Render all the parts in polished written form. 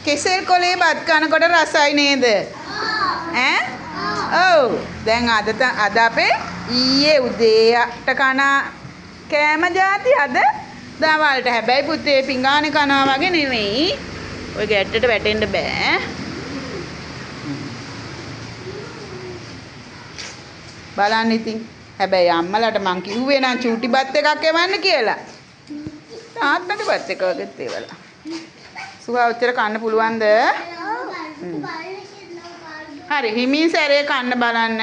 කෙසෙල් කොලේ බත් කනකොට රසයි නේද? ඈ? ඔව්. දැන් අද අපේ ඊයේ උදේට කන කෑම જાති අද දවල්ට හැබැයි පුතේ පිඟානේ කනවා වගේ නෙවෙයි. ඔය ගැට්ටට වැටෙන්න බෑ. බලන්න ඉතින්. හැබැයි අම්මලාට මං කිව්වේ නම් චූටි බත් එකක් එවන්න කියලා. තාත්තට බත් එක වගේත් ඒවලා. සුවා උච්චර කන්න පුළුවන්ද? හරි හිමින් සැරේ කන්න බලන්න.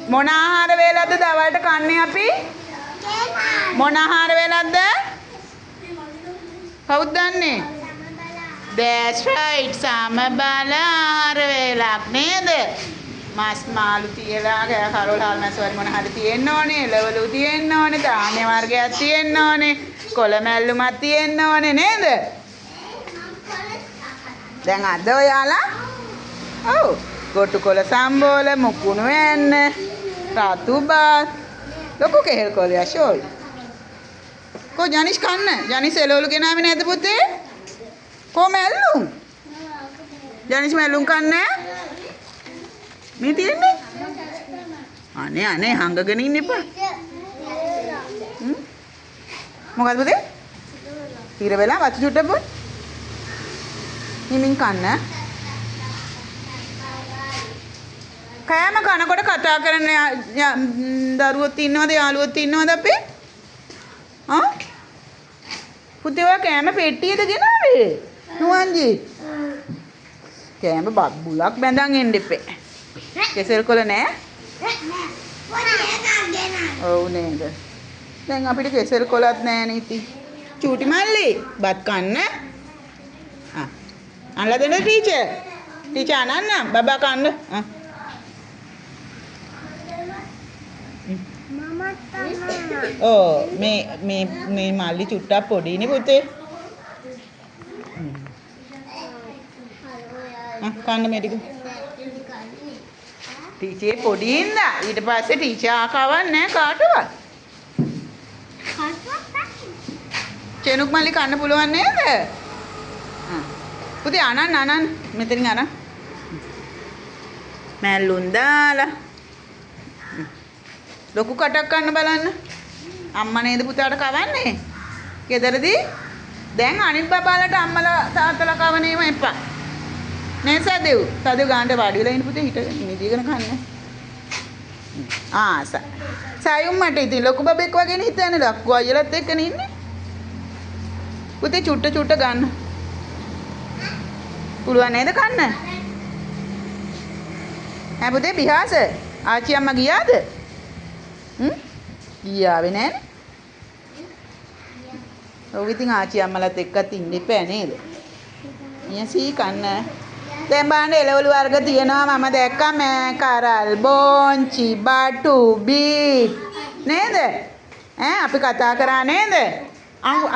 මොන ආහාර වේලක්ද දවල්ට කන්නේ අපි? මොන ආහාර වේලක්ද? කවුද දන්නේ? That's right. සමබල ආහාර වේලක් නේද? මස් මාළු තියලා කරෝල් හාල් මැස් වගේ මොන හරි තියෙන්න ඕනේ. එළවලු තියෙන්න ඕනේ. ධාන්‍ය වර්ගයක් තියෙන්න ඕනේ. කොළ මැල්ලුමක් තියෙන්න ඕනේ නේද? දැන් අද ඔයාලා ඔව් ගොටු කොළ සම්බෝල මුකුණු වෙන්න රතු බත් ලොකු කෙහෙල් කොළය ෂෝල් කො ජනිෂ් කන්න ජනිෂ් එළවලු ගෙනාවේ නැද්ද පුතේ කො මැල්ලුම් ජනිෂ් මැල්ලුම් කන්නේ මේ තියෙන්නේ අනේ හංගගෙන ඉන්න එපා මොකද පුතේ ඉර වෙලා වතු චුට්ටක් බොන්න හිමින් කන්න කෑම කනකොට කතා කරන දරුවොත් ඉන්නවද යාළුවොත් ඉන්නවද අපේ පුතේ ඔයා කෑම පෙට්ටියද ගෙනාවේ නුවන්ජි කෑම බුලක් බැඳන් එන්න එපේ කෙසෙල් කොළ නෑ ඔව් නේද දැන් අපිට කෙසෙල් කොළත් නෑනේ ඉතින් චූටි මල්ලි බත් කන්න අල්ලා දෙන්න ටීචර් අනන්න බබා කන්න ඕ මේ මල්ලි චුට්ටක් පොඩිනේ පුතේ කන්න මේ ටික ටීචර් පොඩි ඉඳලා ඊට පස්සේ ටීචර් ආකවන්නේ කාටවත් චෙනුක් මල්ලි කන්න පුළුවන් නේද පුතේ අනන්න මෙතනින් අරන් මැල්ලුන් දාලා ලොකු කටක් කන්න බලන්න අම්මා නේද පුතාට කවන්නේ ගෙදරදී දැන් අනිත් බබාලට අම්මලා තාත්තලා කවන්නේම එපා නේ සදෙව් ගානට වාඩි වෙලා ඉන්න පුතේ හිටගෙන නිදිගෙන කන්න සයුම් මට ඉතින් ලොකු බබෙක් වගේ නේ හිතන්නේ ලක්කු අයියලත් එක්කනේ ඉන්නේ පුතේ චුට්ට ගන්න පුළුවන් නේද කන්න ඈ පුතේ බිහාස ආච්චි අම්මා ගියාද ගියාවේ නෑනේ ඔව් ඉතින් ආච්චි අම්මලාත් එක්කත් ඉන්න එපා නේද මියසී කන්න දැන් බලන්න එළවලු වර්ග තියෙනවා මම දැක්කා මෑ කරල් බෝංචි බටු බීට් නේද ඈ අපි කතා කරා නේද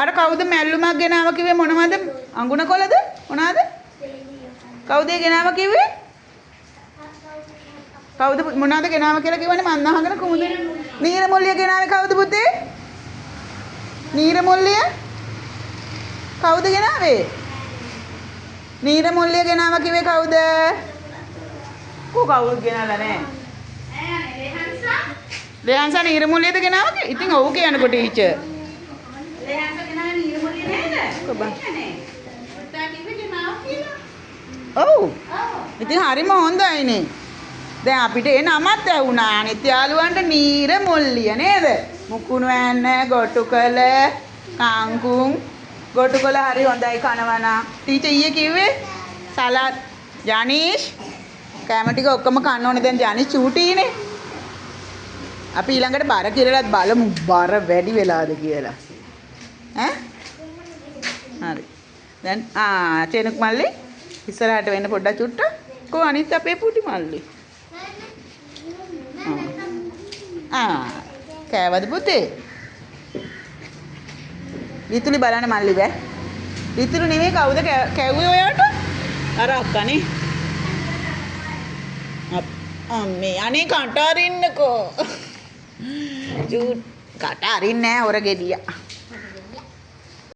අර කවුද මැල්ලුමක් ගෙනාව කිව්වේ මොනවද අඟුණ කොළද මොනවාද කවුද ගෙනාව කිව්වේ කවුද මොනවාද ගෙනාව කියලා කිව්වනේ මන් අහගෙන කොහොමද නීරමුල්ලිය ගෙනාවේ කවුද පුතේ නීරමුල්ලිය කවුද ගෙනාවේ නීරමුල්ලිය ගෙනාව කිව්වේ කවුද කවුද ගෙනාලා නැහැ ලේහන්සා නීරමුල්ලියද ගෙනාව ඉතින් ඔව් කියනකො ටීචර් ලේහන්සා ගෙනාවේ නීරමුල්ලිය නේද කොබා ඔව් ඉතින් හරිම හොඳයිනේ දැන් අපිට ඒ නමත් ඇහුණා අනිත් යාළුවන්ට නීරමුල්ලිය නේද මුකුණු ඇන්න ගොටුකල කංකුම් ගොටුකල හරි හොඳයි කනවනා ටීචර් ඊයේ කිව්වේ සලාද් ජානීෂ් කැම ටික ඔක්කොම කන්න ඕනේ දැන් ජානීෂ් චූටිනේ අපි ඊළඟට බර කිරලත් බලමු බර වැඩි වෙලාද කියලා ඈ හරි දැන් චේනුක් මල්ලි ඉස්සරහට වෙන්න පොඩ්ඩක් චුට්ට කො අනිත් අපේ පුටි මල්ලි කෑවද පුතේ ලිතුලි බලන්න මල්ලි බෑ ලිතුලි නෙමෙයි කවුද කැව්වේ ඔයාට අර අක්කනේ අම්මේ අනේ කට අරින්නකෝ කට අරින්නේ නැහැ හොර ගෙඩියා